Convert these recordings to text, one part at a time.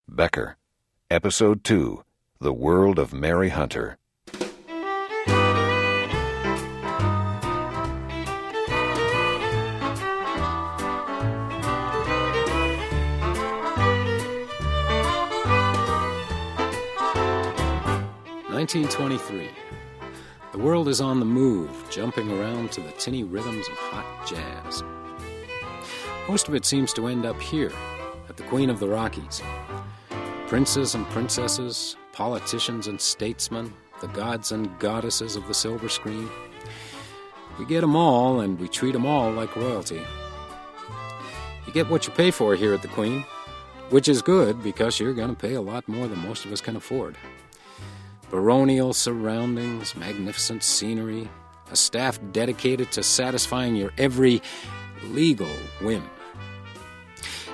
Becker, Episode 2, The World of Mary Hunter. "1923. The world is on the move, jumping around to the tinny rhythms of hot jazz. Most of it seems to end up here, at the Queen of the Rockies. Princes and princesses, politicians and statesmen, the gods and goddesses of the silver screen. We get 'em all, and we treat 'em all like royalty. You get what you pay for here at the Queen, which is good because you're going to pay a lot more than most of us can afford. Baronial surroundings, magnificent scenery, a staff dedicated to satisfying your every legal whim,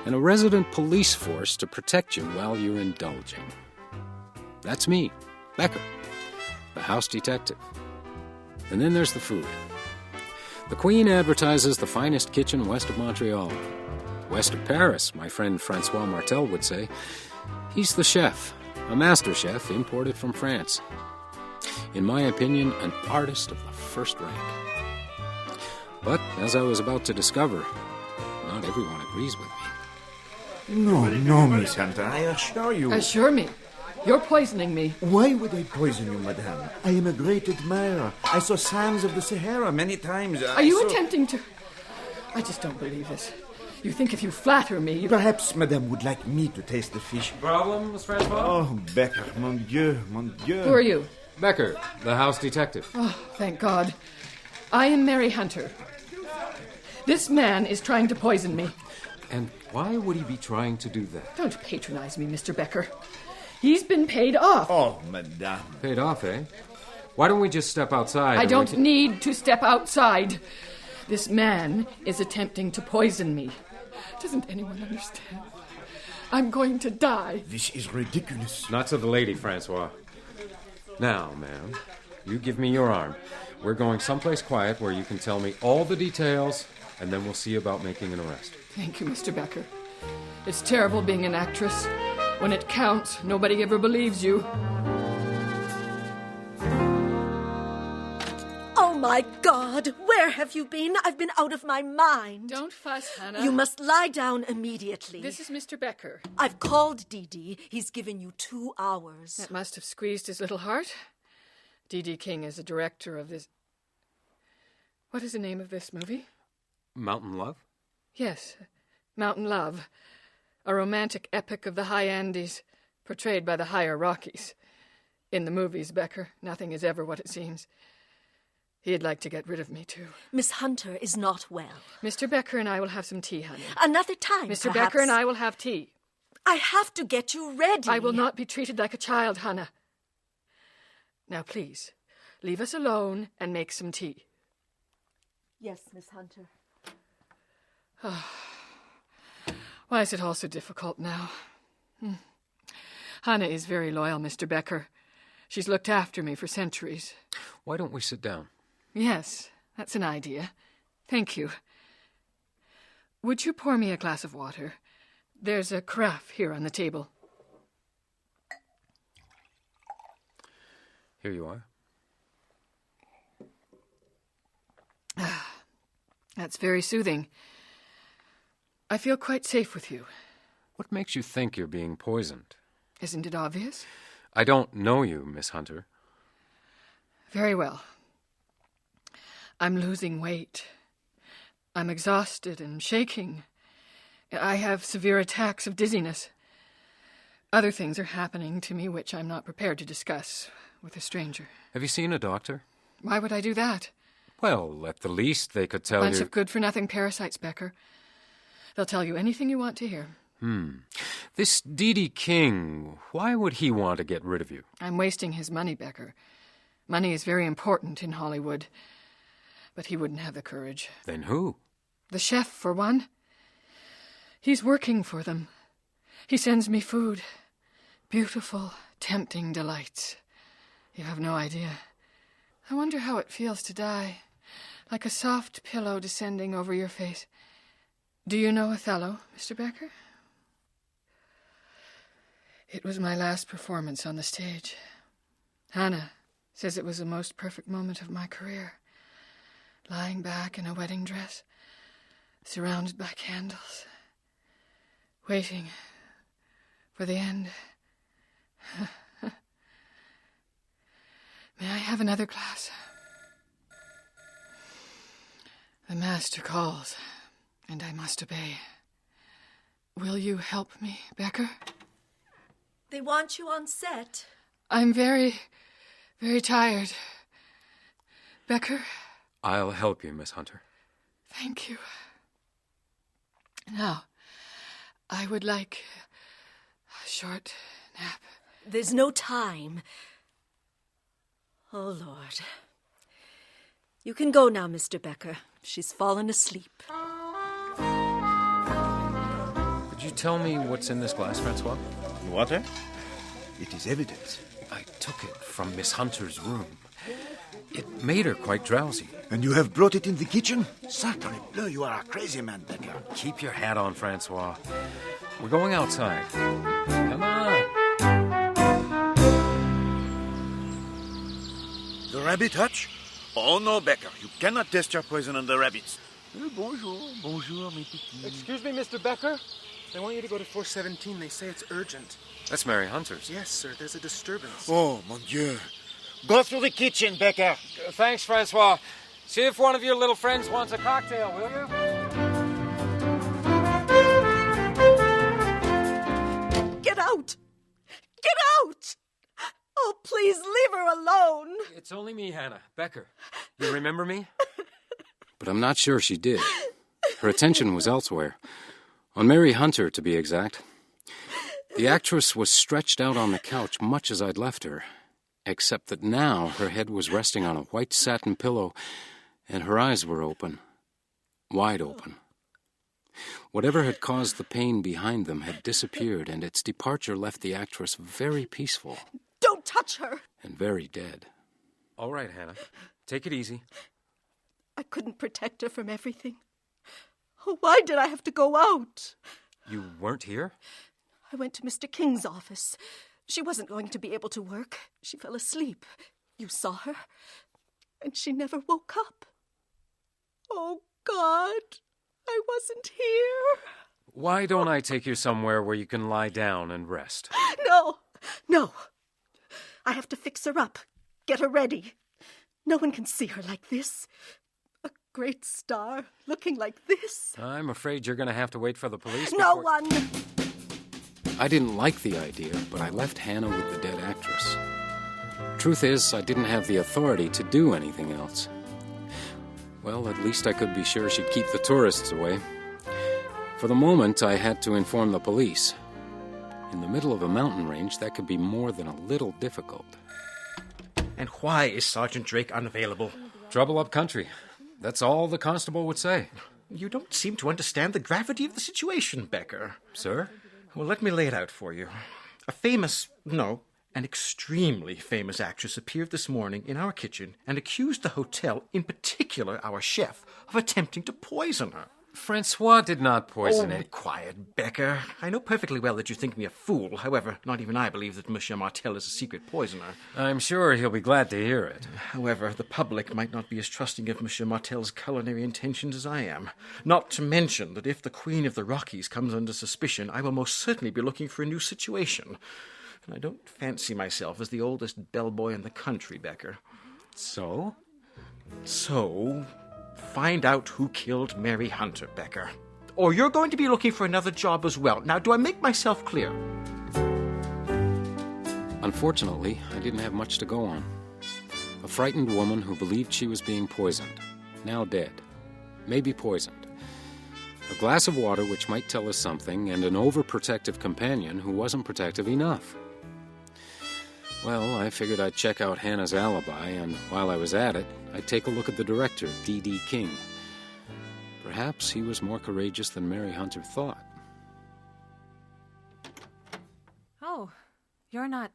and a resident police force to protect you while you're indulging. That's me, Becker, the house detective. And then there's the food. The Queen advertises the finest kitchen west of Montreal. West of Paris, my friend Francois Martel would say. He's the chef, a master chef imported from France. In my opinion, an artist of the first rank. But, as I was about to discover, not everyone agrees with me. No, Miss Hunter, I assure you. Assure me. You're poisoning me. Why would I poison you, madame? I am a great admirer. I saw sands of the Sahara many times. Are you attempting to... I just don't believe this. You think if you flatter me... Perhaps madame would like me to taste the fish. Problem, Miss Francois? Oh, Becker, mon Dieu, mon Dieu. Who are you? Becker, the house detective. Oh, thank God. I am Mary Hunter. This man is trying to poison me. And why would he be trying to do that? Don't patronize me, Mr. Becker. He's been paid off. Oh, madame. Paid off, eh? Why don't we just step outside? I don't need to step outside. This man is attempting to poison me. Doesn't anyone understand? I'm going to die. This is ridiculous. Not to the lady, Francois. Now, ma'am, you give me your arm. We're going someplace quiet where you can tell me all the details, and then we'll see about making an arrest. Thank you, Mr. Becker. It's terrible being an actress. When it counts, nobody ever believes you. Oh, my God! Where have you been? I've been out of my mind. Don't fuss, Hannah. You must lie down immediately. This is Mr. Becker. I've called Dee. He's given you 2 hours. That must have squeezed his little heart. D.D. King is the director of this... What is the name of this movie? Mountain Love? Yes, Mountain Love. A romantic epic of the high Andes, portrayed by the higher Rockies. In the movies, Becker, nothing is ever what it seems. He'd like to get rid of me, too. Miss Hunter is not well. Mr. Becker and I will have some tea, honey. Another time, Mr. perhaps. Becker and I will have tea. I have to get you ready. I will not be treated like a child, Hannah. Now, please, leave us alone and make some tea. Yes, Miss Hunter. Why is it all so difficult now? Hannah is very loyal, Mr. Becker. She's looked after me for centuries. Why don't we sit down? Yes, that's an idea. Thank you. Would you pour me a glass of water? There's a carafe here on the table. Here you are. That's very soothing. I feel quite safe with you. What makes you think you're being poisoned? Isn't it obvious? I don't know you, Miss Hunter. Very well. I'm losing weight. I'm exhausted and shaking. I have severe attacks of dizziness. Other things are happening to me which I'm not prepared to discuss with a stranger. Have you seen a doctor? Why would I do that? Well, at the least they could tell Bunch you... of good-for-nothing parasites, Becker. They'll tell you anything you want to hear. This D.D. King, why would he want to get rid of you? I'm wasting his money, Becker. Money is very important in Hollywood. But he wouldn't have the courage. Then who? The chef, for one. He's working for them. He sends me food. Beautiful, tempting delights. You have no idea. I wonder how it feels to die. Like a soft pillow descending over your face. Do you know Othello, Mr. Becker? It was my last performance on the stage. Hannah says it was the most perfect moment of my career. Lying back in a wedding dress, surrounded by candles, waiting for the end. May I have another glass? The master calls, and I must obey. Will you help me, Becker? They want you on set. I'm very, very tired. Becker? I'll help you, Miss Hunter. Thank you. Now, I would like a short nap. There's no time. Oh, Lord. You can go now, Mr. Becker. She's fallen asleep. Could you tell me what's in this glass, Francois? Water? It is evidence. I took it from Miss Hunter's room. It made her quite drowsy. And you have brought it in the kitchen? Sacre bleu, you are a crazy man, Becker. Keep your hat on, Francois. We're going outside. Come on. The rabbit hutch? Oh, no, Becker. You cannot test your poison on the rabbits. Bonjour, bonjour, mes petits. Excuse me, Mr. Becker? They want you to go to 417. They say it's urgent. That's Mary Hunter's. Yes, sir. There's a disturbance. Oh, mon Dieu. Go through the kitchen, Becker. Thanks, Francois. See if one of your little friends wants a cocktail, will you? Get out! Get out! Oh, please leave her alone. It's only me, Hannah. Becker. You remember me? But I'm not sure she did. Her attention was elsewhere. On Mary Hunter, to be exact. The actress was stretched out on the couch much as I'd left her, except that now her head was resting on a white satin pillow and her eyes were open, wide open. Whatever had caused the pain behind them had disappeared, and its departure left the actress very peaceful. Don't touch her. And very dead. All right, Hannah. Take it easy. I couldn't protect her from everything. Oh, why did I have to go out? You weren't here? I went to Mr. King's office. She wasn't going to be able to work. She fell asleep. You saw her. And she never woke up. Oh, God. I wasn't here. Why don't I take you somewhere where you can lie down and rest? No. I have to fix her up. Get her ready. No one can see her like this. A great star looking like this. I'm afraid you're going to have to wait for the police. No one. I didn't like the idea, but I left Hannah with the dead actress. Truth is, I didn't have the authority to do anything else. Well, at least I could be sure she'd keep the tourists away. For the moment, I had to inform the police. In the middle of a mountain range, that could be more than a little difficult. And why is Sergeant Drake unavailable? Trouble up country. That's all the constable would say. You don't seem to understand the gravity of the situation, Becker. Sir? Well, let me lay it out for you. An extremely famous actress appeared this morning in our kitchen and accused the hotel, in particular our chef, of attempting to poison her. Francois did not poison Oh, it. be quiet, Becker. I know perfectly well that you think me a fool. However, not even I believe that Monsieur Martel is a secret poisoner. I'm sure he'll be glad to hear it. However, the public might not be as trusting of Monsieur Martel's culinary intentions as I am. Not to mention that if the Queen of the Rockies comes under suspicion, I will most certainly be looking for a new situation. And I don't fancy myself as the oldest bellboy in the country, Becker. So? So, find out who killed Mary Hunter, Becker. Or you're going to be looking for another job as well. Now, do I make myself clear? Unfortunately, I didn't have much to go on. A frightened woman who believed she was being poisoned, now dead, maybe poisoned. A glass of water which might tell us something, and an overprotective companion who wasn't protective enough. Well, I figured I'd check out Hannah's alibi, and while I was at it, I'd take a look at the director, D.D. King. Perhaps he was more courageous than Mary Hunter thought. Oh, you're not...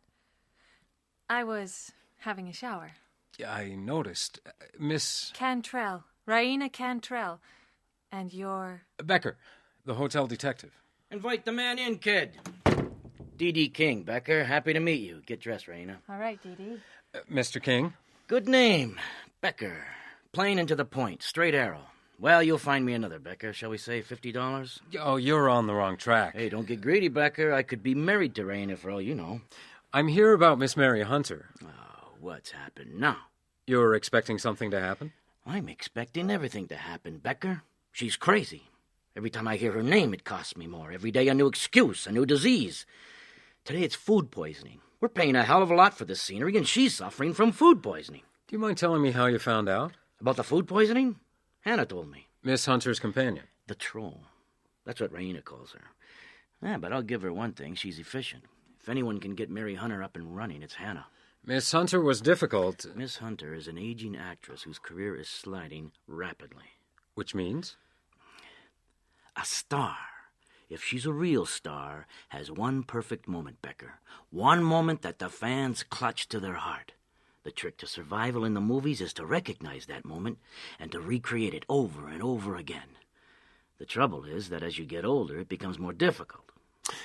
I was having a shower. I noticed. Miss... Cantrell. Raina Cantrell. And you're... Becker, the hotel detective. Invite the man in, kid. D.D. King, Becker. Happy to meet you. Get dressed, Raina. All right, Dee. Mr. King? Good name. Becker. Plain and to the point. Straight arrow. Well, you'll find me another, Becker. Shall we say $50? Oh, you're on the wrong track. Hey, don't get greedy, Becker. I could be married to Raina for all you know. I'm here about Miss Mary Hunter. Oh, what's happened now? You're expecting something to happen? I'm expecting everything to happen, Becker. She's crazy. Every time I hear her name, it costs me more. Every day a new excuse, a new disease. Today it's food poisoning. We're paying a hell of a lot for this scenery, and she's suffering from food poisoning. Do you mind telling me how you found out? About the food poisoning? Hannah told me. Miss Hunter's companion? The troll. That's what Raina calls her. Yeah, but I'll give her one thing. She's efficient. If anyone can get Mary Hunter up and running, it's Hannah. Miss Hunter was difficult. Miss Hunter is an aging actress whose career is sliding rapidly. Which means? A star, if she's a real star, has one perfect moment, Becker. One moment that the fans clutch to their heart. The trick to survival in the movies is to recognize that moment and to recreate it over and over again. The trouble is that as you get older, it becomes more difficult.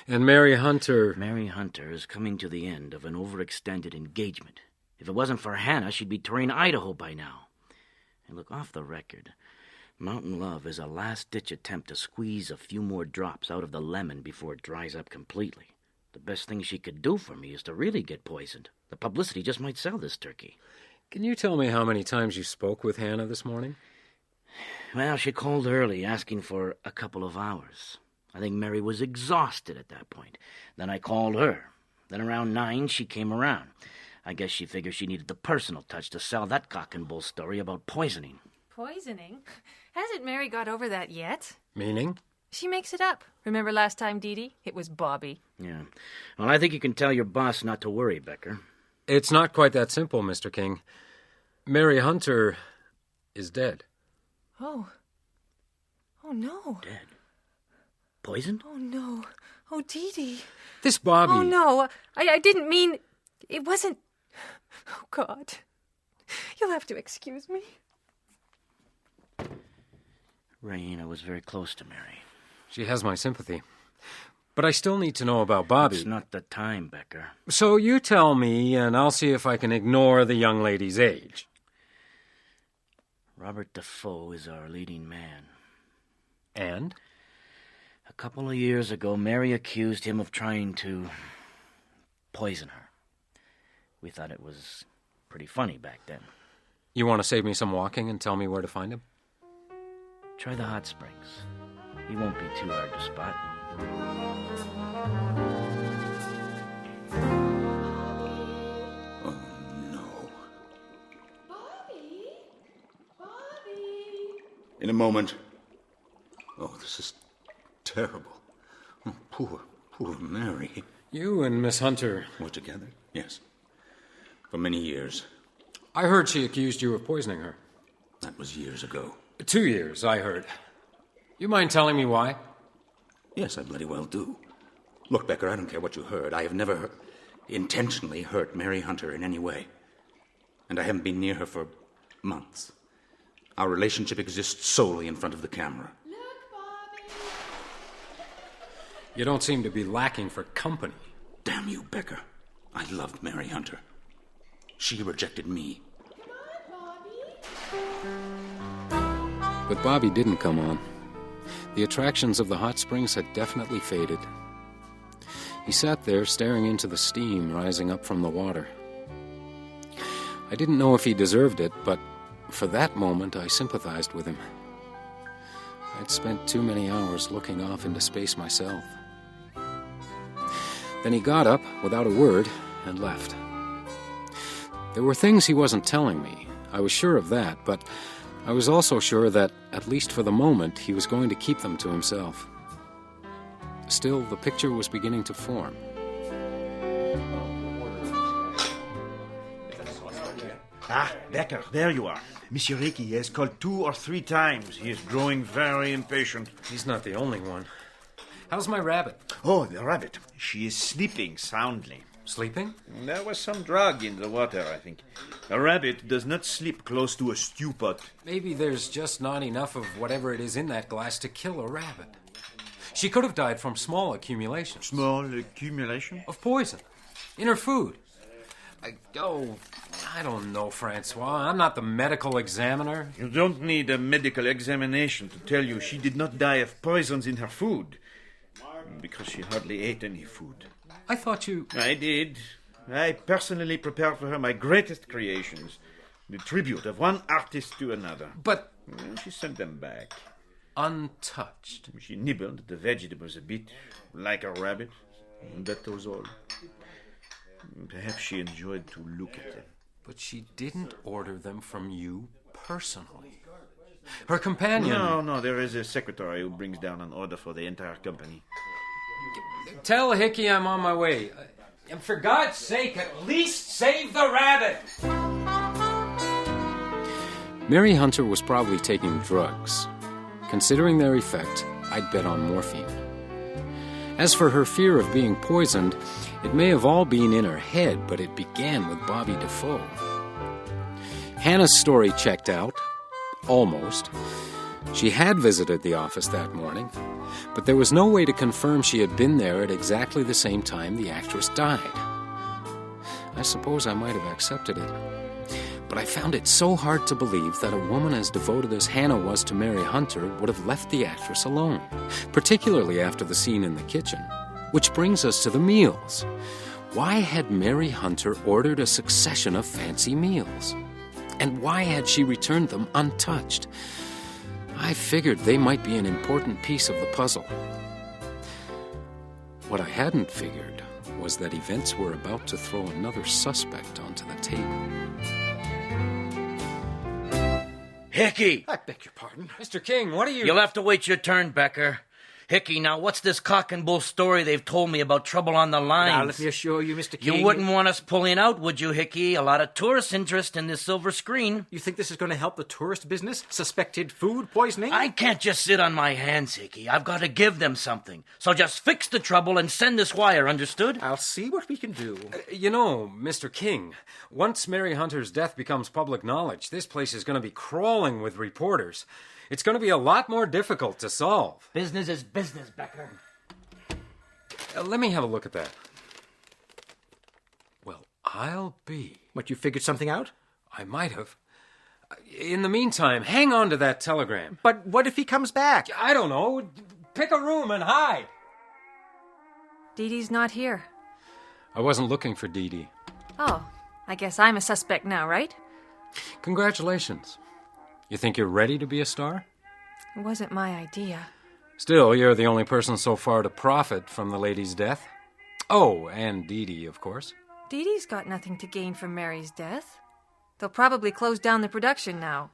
And Mary Hunter... Mary Hunter is coming to the end of an overextended engagement. If it wasn't for Hannah, she'd be touring Idaho by now. And look, off the record, Mountain Love is a last-ditch attempt to squeeze a few more drops out of the lemon before it dries up completely. The best thing she could do for me is to really get poisoned. The publicity just might sell this turkey. Can you tell me how many times you spoke with Hannah this morning? Well, she called early, asking for a couple of hours. I think Mary was exhausted at that point. Then I called her. Then around 9, she came around. I guess she figured she needed the personal touch to sell that cock and bull story about poisoning. Poisoning? Hasn't Mary got over that yet? Meaning? She makes it up. Remember last time, Dee? It was Bobby. Yeah. Well, I think you can tell your boss not to worry, Becker. It's not quite that simple, Mr. King. Mary Hunter is dead. Oh. Oh, no. Dead? Poisoned? Oh, no. Oh, Dee. This Bobby... Oh, no. I didn't mean... It wasn't... Oh, God. You'll have to excuse me. Raina was very close to Mary. She has my sympathy. But I still need to know about Bobby. It's not the time, Becker. So you tell me, and I'll see if I can ignore the young lady's age. Robert Defoe is our leading man. And? A couple of years ago, Mary accused him of trying to poison her. We thought it was pretty funny back then. You want to save me some walking and tell me where to find him? Try the hot springs. He won't be too hard to spot. Oh, no. Bobby! In a moment. Oh, this is terrible. Oh, poor Mary. You and Miss Hunter... Were together? Yes. For many years. I heard she accused you of poisoning her. That was years ago. 2 years, I heard. You mind telling me why? Yes, I bloody well do. Look, Becker, I don't care what you heard. I have never intentionally hurt Mary Hunter in any way. And I haven't been near her for months. Our relationship exists solely in front of the camera. Look, Bobby! You don't seem to be lacking for company. Damn you, Becker. I loved Mary Hunter. She rejected me. Come on, Bobby! But Bobby didn't come on. The attractions of the hot springs had definitely faded. He sat there staring into the steam rising up from the water. I didn't know if he deserved it, but for that moment I sympathized with him. I'd spent too many hours looking off into space myself. Then he got up without a word and left. There were things he wasn't telling me. I was sure of that, but I was also sure that, at least for the moment, he was going to keep them to himself. Still, the picture was beginning to form. Ah, Becker, there you are. Monsieur Ricky has called 2 or 3 times. He is growing very impatient. He's not the only one. How's my rabbit? Oh, the rabbit. She is sleeping soundly. Sleeping? There was some drug in the water, I think. A rabbit does not sleep close to a stew pot. Maybe there's just not enough of whatever it is in that glass to kill a rabbit. She could have died from small accumulations. Small accumulation? Of poison. In her food. I don't know, Francois. I'm not the medical examiner. You don't need a medical examination to tell you she did not die of poisons in her food. Because she hardly ate any food. I thought you... I did. I personally prepared for her my greatest creations. The tribute of one artist to another. But... She sent them back. Untouched. She nibbled at the vegetables a bit, like a rabbit. And that was all. Perhaps she enjoyed to look at them. But she didn't order them from you personally. Her companion... No, there is a secretary who brings down an order for the entire company. Tell Hickey I'm on my way. And for God's sake, at least save the rabbit! Mary Hunter was probably taking drugs. Considering their effect, I'd bet on morphine. As for her fear of being poisoned, it may have all been in her head, but it began with Bobby Defoe. Hannah's story checked out. Almost. She had visited the office that morning, but there was no way to confirm she had been there at exactly the same time the actress died. I suppose I might have accepted it, but I found it so hard to believe that a woman as devoted as Hannah was to Mary Hunter would have left the actress alone, particularly after the scene in the kitchen. Which brings us to the meals. Why had Mary Hunter ordered a succession of fancy meals? And why had she returned them untouched? I figured they might be an important piece of the puzzle. What I hadn't figured was that events were about to throw another suspect onto the table. Hickey! I beg your pardon. Mr. King, what are you... You'll have to wait your turn, Becker. Hickey, now what's this cock and bull story they've told me about trouble on the lines? Now, let me assure you, Mr. King... You wouldn't want us pulling out, would you, Hickey? A lot of tourist interest in this silver screen. You think this is going to help the tourist business? Suspected food poisoning? I can't just sit on my hands, Hickey. I've got to give them something. So just fix the trouble and send this wire, understood? I'll see what we can do. You know, Mr. King, once Mary Hunter's death becomes public knowledge, this place is going to be crawling with reporters. It's going to be a lot more difficult to solve. Business is business, Becker. Let me have a look at that. Well, I'll be... What, you figured something out? I might have. In the meantime, hang on to that telegram. But what if he comes back? I don't know. Pick a room and hide. Dee Dee's not here. I wasn't looking for Dee Dee. Oh, I guess I'm a suspect now, right? Congratulations. You think you're ready to be a star? It wasn't my idea. Still, you're the only person so far to profit from the lady's death. Oh, and Dee Dee, of course. Dee Dee's got nothing to gain from Mary's death. They'll probably close down the production now.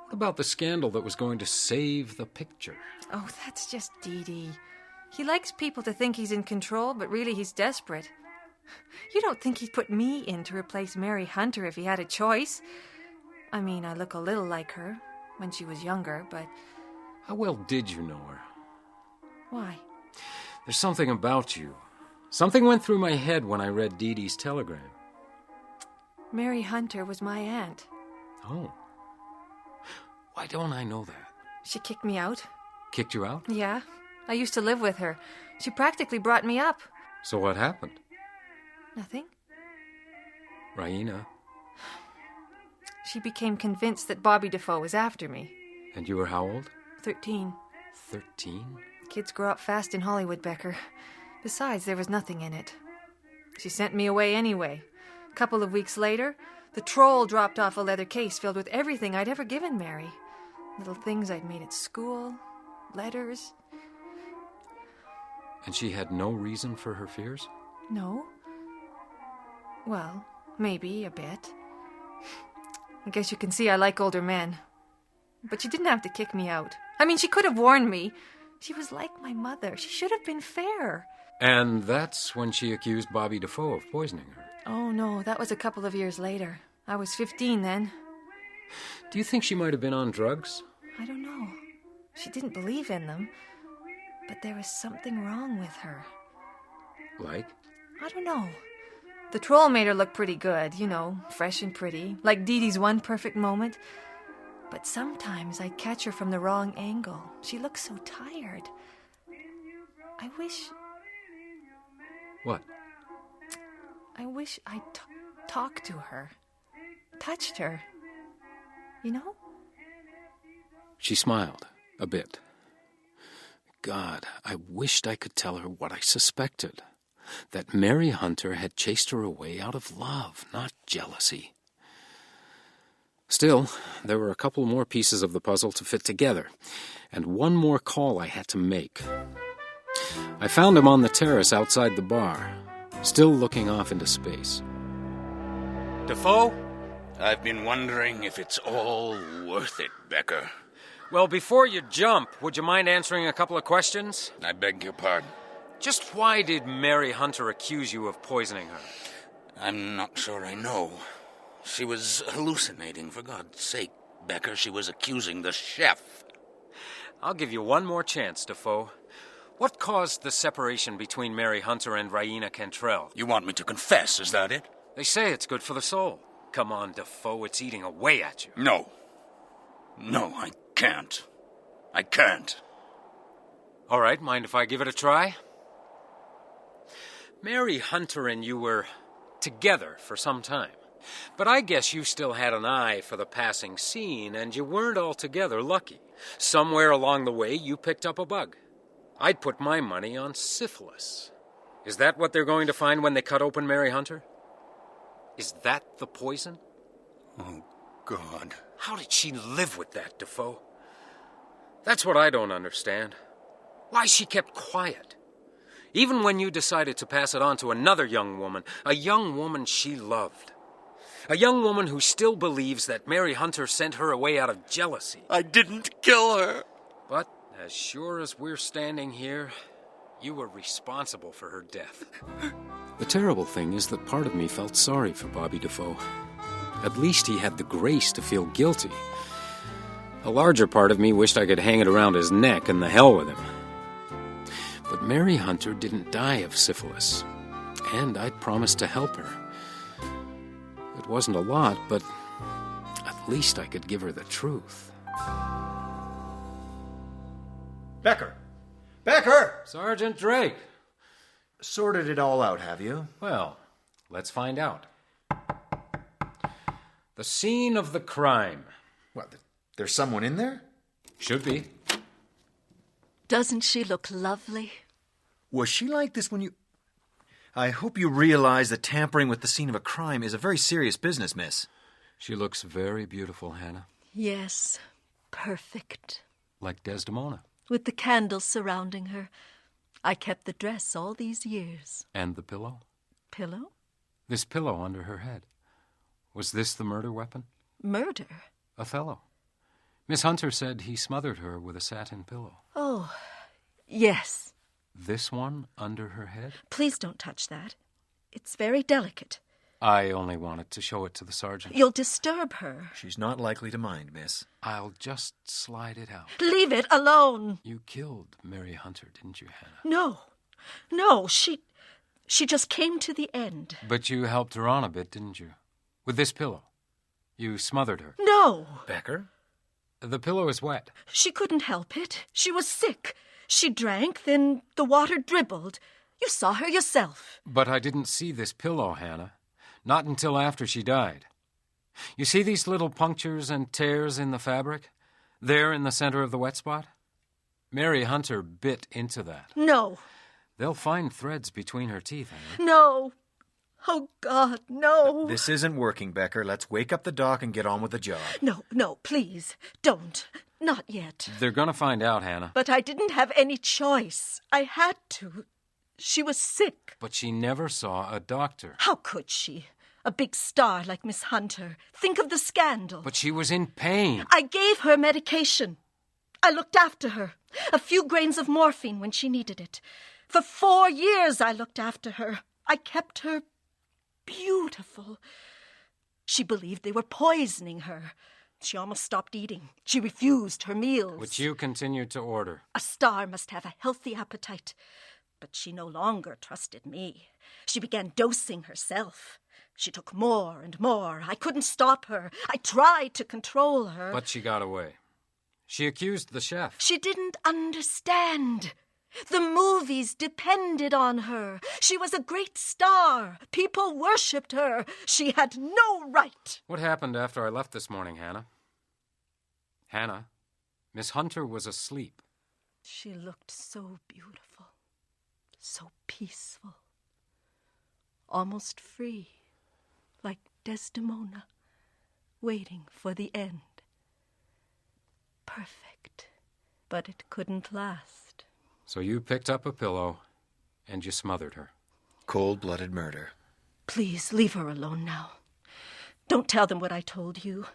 What about the scandal that was going to save the picture? Oh, that's just Dee Dee. He likes people to think he's in control, but really he's desperate. You don't think he'd put me in to replace Mary Hunter if he had a choice? I mean, I look a little like her when she was younger, but... How well did you know her? Why? There's something about you. Something went through my head when I read Dee Dee's telegram. Mary Hunter was my aunt. Oh. Why don't I know that? She kicked me out. Kicked you out? Yeah. I used to live with her. She practically brought me up. So what happened? Nothing. Raina. She became convinced that Bobby Defoe was after me. And you were how old? 13. 13? Kids grow up fast in Hollywood, Becker. Besides, there was nothing in it. She sent me away anyway. A couple of weeks later, the troll dropped off a leather case filled with everything I'd ever given Mary. Little things I'd made at school, letters. And she had no reason for her fears? No. Well, maybe a bit. I guess you can see I like older men. But she didn't have to kick me out. I mean, she could have warned me. She was like my mother. She should have been fair. And that's when she accused Bobby Defoe of poisoning her. Oh, no, that was a couple of years later. I was 15 then. Do you think she might have been on drugs? I don't know. She didn't believe in them. But there was something wrong with her. Like? I don't know. The troll made her look pretty good, you know, fresh and pretty, like Dee Dee's one perfect moment. But sometimes I'd catch her from the wrong angle. She looked so tired. I wish... What? I wish I'd talked to her. Touched her. You know? She smiled a bit. God, I wished I could tell her what I suspected. That Mary Hunter had chased her away out of love, not jealousy. Still, there were a couple more pieces of the puzzle to fit together, and one more call I had to make. I found him on the terrace outside the bar, still looking off into space. Defoe? I've been wondering if it's all worth it, Becker. Well, before you jump, would you mind answering a couple of questions? I beg your pardon. Just why did Mary Hunter accuse you of poisoning her? I'm not sure I know. She was hallucinating, for God's sake, Becker. She was accusing the chef. I'll give you one more chance, Defoe. What caused the separation between Mary Hunter and Raina Cantrell? You want me to confess, is that it? They say it's good for the soul. Come on, Defoe, it's eating away at you. No. No, I can't. I can't. All right, mind if I give it a try? Mary Hunter and you were together for some time. But I guess you still had an eye for the passing scene, and you weren't altogether lucky. Somewhere along the way, you picked up a bug. I'd put my money on syphilis. Is that what they're going to find when they cut open Mary Hunter? Is that the poison? Oh, God. How did she live with that, Defoe? That's what I don't understand. Why she kept quiet. Even when you decided to pass it on to another young woman, a young woman she loved. A young woman who still believes that Mary Hunter sent her away out of jealousy. I didn't kill her. But as sure as we're standing here, you were responsible for her death. The terrible thing is that part of me felt sorry for Bobby Defoe. At least he had the grace to feel guilty. A larger part of me wished I could hang it around his neck and the hell with him. But Mary Hunter didn't die of syphilis, and I'd promised to help her. It wasn't a lot, but at least I could give her the truth. Becker! Becker! Sergeant Drake! Sorted it all out, have you? Well, let's find out. The scene of the crime. What, there's someone in there? Should be. Doesn't she look lovely? Was she like this when you... I hope you realize that tampering with the scene of a crime is a very serious business, miss. She looks very beautiful, Hannah. Yes, perfect. Like Desdemona. With the candles surrounding her. I kept the dress all these years. And the pillow? Pillow? This pillow under her head. Was this the murder weapon? Murder? Othello. Miss Hunter said he smothered her with a satin pillow. Oh, yes. This one under her head? Please don't touch that. It's very delicate. I only wanted to show it to the sergeant. You'll disturb her. She's not likely to mind, miss. I'll just slide it out. Leave it alone. You killed Mary Hunter, didn't you, Hannah? No, she just came to the end. But you helped her on a bit, didn't you? With this pillow. You smothered her. No. Becker? The pillow is wet. She couldn't help it. She was sick. She drank, then the water dribbled. You saw her yourself. But I didn't see this pillow, Hannah. Not until after she died. You see these little punctures and tears in the fabric? There in the center of the wet spot? Mary Hunter bit into that. No. They'll find threads between her teeth, Hannah. No. Oh, God, no. This isn't working, Becker. Let's wake up the doc and get on with the job. No, please. Don't. Not yet. They're gonna find out, Hannah. But I didn't have any choice. I had to. She was sick. But she never saw a doctor. How could she? A big star like Miss Hunter. Think of the scandal. But she was in pain. I gave her medication. I looked after her. A few grains of morphine when she needed it. For 4 years I looked after her. I kept her beautiful. She believed they were poisoning her. She almost stopped eating. She refused her meals. Which you continued to order. A star must have a healthy appetite. But she no longer trusted me. She began dosing herself. She took more and more. I couldn't stop her. I tried to control her. But she got away. She accused the chef. She didn't understand. The movies depended on her. She was a great star. People worshipped her. She had no right. What happened after I left this morning, Hannah? Hannah, Miss Hunter was asleep. She looked so beautiful, so peaceful, almost free, like Desdemona, waiting for the end. Perfect, but it couldn't last. So you picked up a pillow and you smothered her. Cold-blooded murder. Please leave her alone now. Don't tell them what I told you.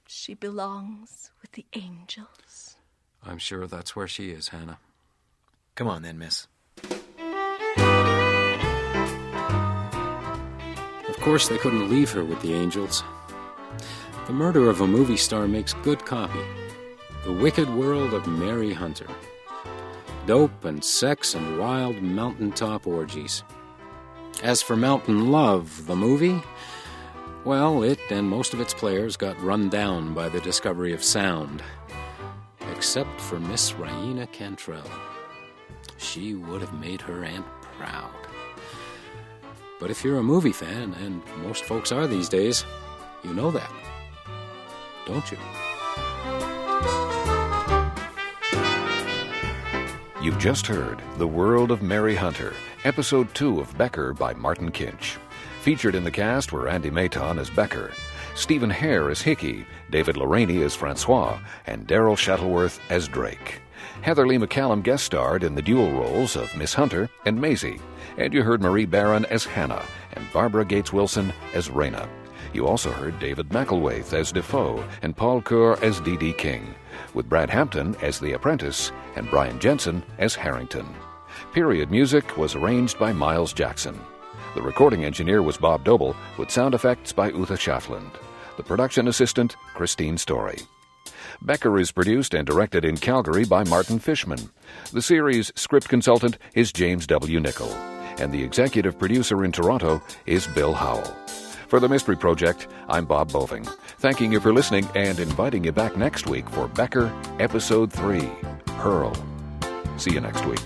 She belongs with the angels. I'm sure that's where she is, Hannah. Come on then, miss. Of course, they couldn't leave her with the angels. The murder of a movie star makes good copy. The wicked world of Mary Hunter. Dope and sex and wild mountaintop orgies. As for Mountain Love, the movie, well, it and most of its players got run down by the discovery of sound. Except for Miss Raina Cantrell. She would have made her aunt proud. But if you're a movie fan, and most folks are these days, you know that, don't you? You've just heard The World of Mary Hunter, Episode 2 of Becker by Martin Kitsch. Featured in the cast were Andy Mayton as Becker, Stephen Hare as Hickey, David Lorraine as Francois, and Daryl Shuttleworth as Drake. Heather Lee McCallum guest starred in the dual roles of Miss Hunter and Maisie, and you heard Marie Barron as Hannah and Barbara Gates Wilson as Raina. You also heard David McElwaith as Defoe and Paul Kerr as D.D. King, with Brad Hampton as the apprentice and Brian Jensen as Harrington. Period music was arranged by Miles Jackson. The recording engineer was Bob Doble, with sound effects by Utha Shafland. The production assistant, Christine Story. Becker is produced and directed in Calgary by Martin Fishman. The series' script consultant is James W. Nichol. And the executive producer in Toronto is Bill Howell. For the Mystery Project, I'm Bob Boving, thanking you for listening and inviting you back next week for Becker, Episode 3, Pearl. See you next week.